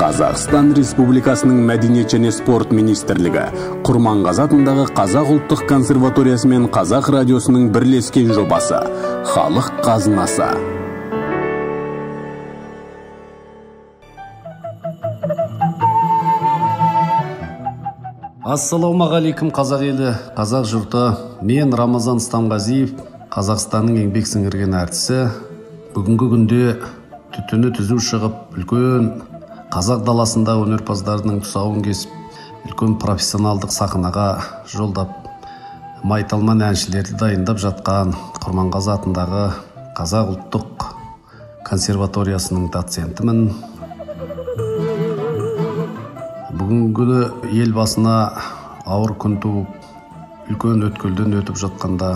Қазақстан Республикасының Мәдениет және спорт министрлігі Құрманғазы атындағы Қазақ ұлттық консерваториясы мен Қазақ радиосының бірлескен жобасы Халық қазынасы. Ассалаумағалейкум қазақ елі, қазақ жұрты. Мен Рамазан Стамғазиев, Қазақстанның еңбек сіңірген әртісі. Бүгінгі күнде түтіні түзу шығып, үлкен қазақ даласында өнерпаздарының тұсауын кесіп, үлкен профессионалдық сахнаға жолдап, майталман әншілерді дайындап жатқан Құрманғазы атындағы Қазақ ұлттық консерваториясының доцентімін. Бүгінгі ел басына ауыр күн туып, үлкен өткелден өтіп жатқанда,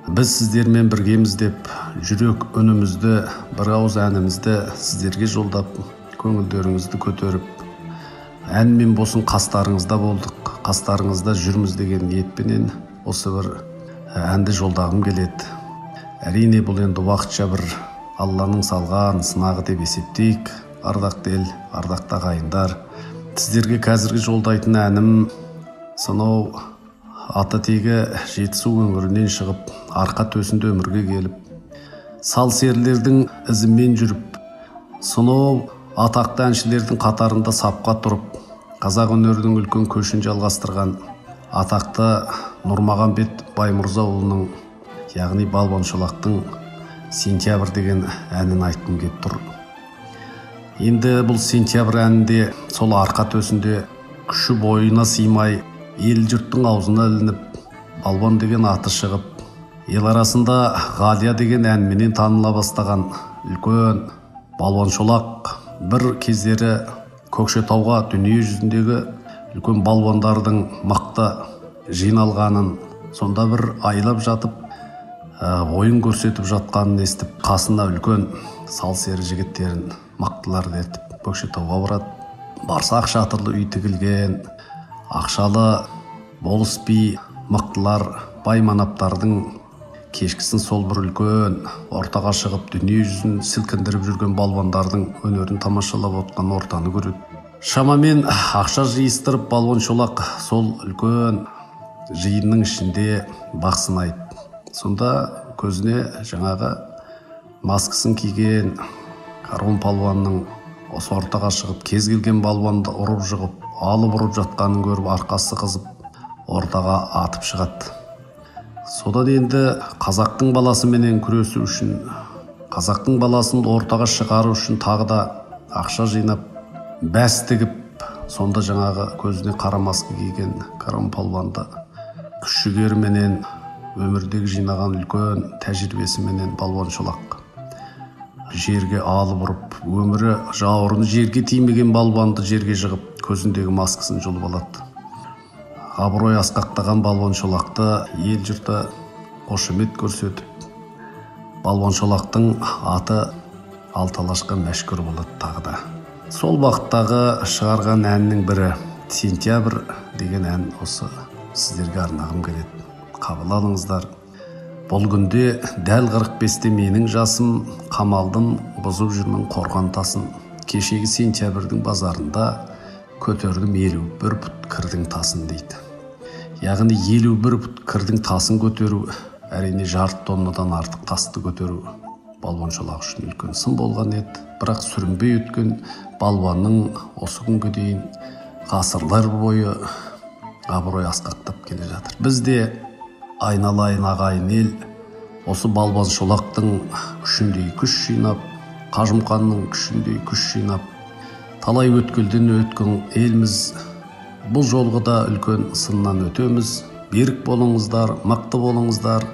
біз сіздермен біргеміз деп, жүрек үнімізді, бір ауыз әнімізді сіздерге жолдап, көңілдеріңізді көтеріп, әнмен болсын қастарыңызда болдық, қастарыңызда жүрміз деген ниетпенен осы бір әнді жолдағым келеді. Әрине бұл енді уақытша бір Алланың салған сынағы деп есептейік. Ардақты ел, ардақты ағайындар. Сіздерге қазіргі жолдайтын әнім сонау аты тегі Жетісу өңірінен шығып, арқа төсінде өмірге келіп, сал серілердің ізімен жүріп, сонау атақты әншілердің қатарында сапқа тұрып, қазақ өнерінің үлкен көшін жалғастырған атақты Нұрмағамбет Баймұрзаұлының, яғни Балуан Шолақтың «Сентябрь» деген әнін айтқым келіп тұр. Енді бұл «Сентябрь» әнінде сол арқа төсінде күші бойына сыймай, ел жұрттың аузына ілініп, Балуан деген аты шығып, ел арасында Ғалия деген әнменен таныла бастаған үлкен Балуан Шолақ бір кездері Көкшетауға дүние жүзіндегі үлкен балуандардың мықты жиналғанын, сонда бір айлап жатып, ойын көрсетіп жатқанын естіп, қасына үлкен сал-сері жігіттерін, мықтыларды ертіп Көкшетауға барады. Барса ақшатырлы үй тігілген, ақшалы болыс би мықтылар, бай манаптардың кешкісін сол бір үлкен ортаға шығып, дүние жүзін сілкіндіріп жүрген балуандардың өнерін тамашалап отқан ортаны көреді. Шамамен ақша жиыстырып, Балуан Шолақ сол үлкен жиынның ішінде бақ сынайды. Сонда көзіне жаңағы маскасын киген Карон палуанның осы ортаға шығып, кез келген балуанды ұрып жығып, алып ұрып жатқанын көріп, арқасы қызып, ортаға атып шығады. Содан енді қазақтың баласыменен күресу үшін, қазақтың баласын ортаға шығару үшін тағы да ақша жинап, бәс тігіп, сонда жаңағы көзіне қара маска киген Карон палуанды күш-жігеріменен, өмірдегі жинаған үлкен тәжірибесіменен Балуан Шолақ жерге алып ұрып, өмірі жауырыны жерге тимеген балуанды жерге жығып, көзіндегі маскасын жұлып алады. Абырой асқақтаған Балуан Шолақты ел жұрты қошемет көрсетіп, Балуан Шолақтың аты Алталашқа мәшһүр болады тағы да. Сол уақыттағы шығарған әннің бірі «Сентябрь» деген ән осы сіздерге арнағым келеді. Қабыл алыңыздар. Бұл күнде дәл 45-те менің жасым, қамалдым, бұзып жүрмін қорған тасын. Кешегі сентябрьдің базарында көтердім 51 пұт кірдің тасын дейді. Яғни 51 пұт кірдің тасын көтеру, әрине жарты тоннадан артық тасты көтеру Балуан Шолақ үшін үлкен сын болған еді. Бірақ сүрінбей өткен балуанның осы күнге дейін ғасырлар бойы абырой асқақтап келе жатыр. Біз де айналайын ағайын ел, осы Балуан Шолақтың күшіндей күш жинап, Қажымқанның күшіндей күш жинап, талай өткелден өткен елміз, бұл жолғы да үлкен сыннан өтеміз. Берік болыңыздар, мықты болыңыздар,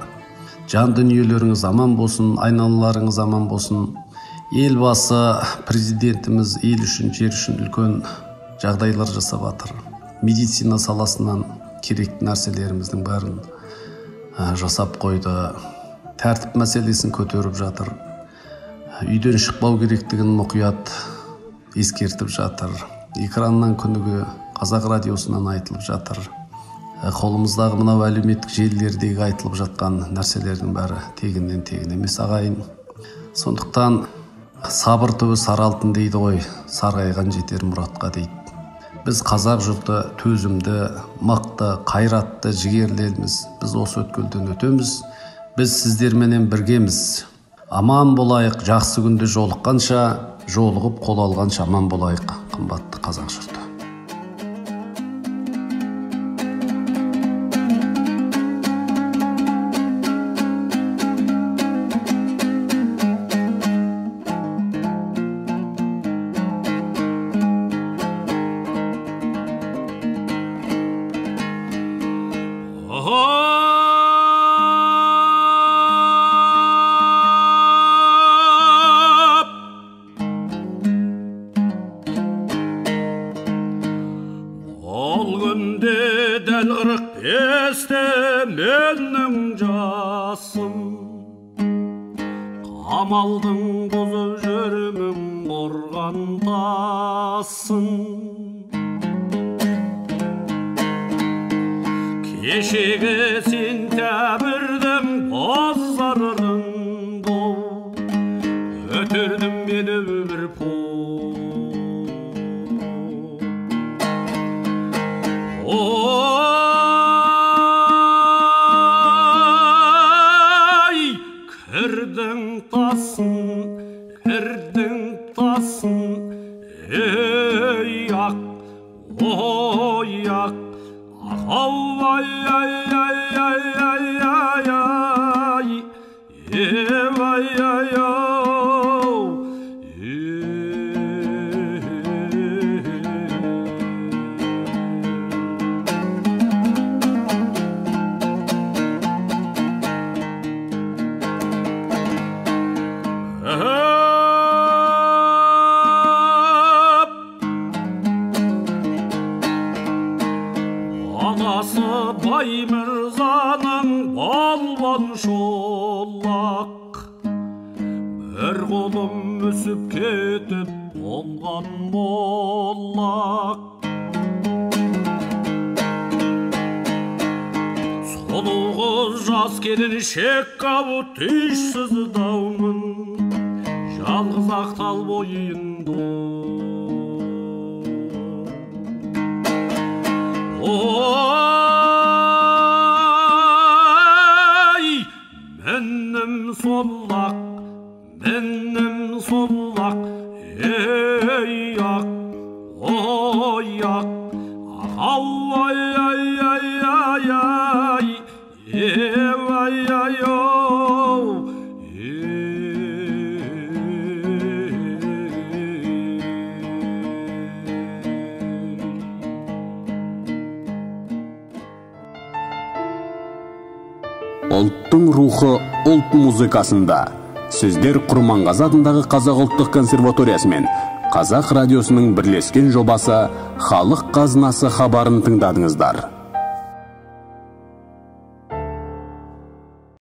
жан дүниелеріңіз аман болсын, айналаларыңыз аман болсын. Елбасы, президентіміз ел үшін, жер үшін үлкен жағдайлар жасап жатыр. Медицина саласынан керекті нәрселеріміздің бәрін жасап қойды. Тәртіп мәселесін көтеріп жатыр. Үйден шықпау керектігін мұқият ескертіп жатыр. Экраннан күніге Қазақ радиосынан айтылып жатыр. Қолымыздағы мынау әлеуметтік желілердегі айтылып жатқан нәрселердің бәрі тегіннен тегін емес ағайын. Сондықтан Сабыр түбі сары алтын дейді ғой, сарғайған жетер мұратқа дейді. Біз қазақ жұрты төзімді, мықты, қайратты, жігерлі елміз. Біз осы өткелден өтеміз. Біз сіздерменен біргеміз. Аман болайық, жақсы күнде жолыққанша, жолығып қол алғанша аман болайық, қымбатты қазақ жұрты. Менің жасым қамалдың бұзып жүрмін қорғантасын. Кешегі сентябрьдің бозарың бол, өтердім мен өмір Кірдің тасын, ей ақ, ой ақ, ай, ай, ай, ай, ай, ай, ай, ай, ай, Бай мырзаның балбан шолақ, бір қолым үсіп кетіп болған молақ. Сұлу қыз жас келіншек қабыт түйсіз даумын, жалғыз ақ тал бойында. Benim solak, ey yak, oy yak, ay ay ay ay ay, ay ay Ұлттың рухы ұлт музыкасында. Сіздер Құрманғазы атындағы Қазақ ұлттық консерваториясы мен Қазақ радиосының бірлескен жобасы «Халық қазынасы» хабарын тыңдадыңыздар.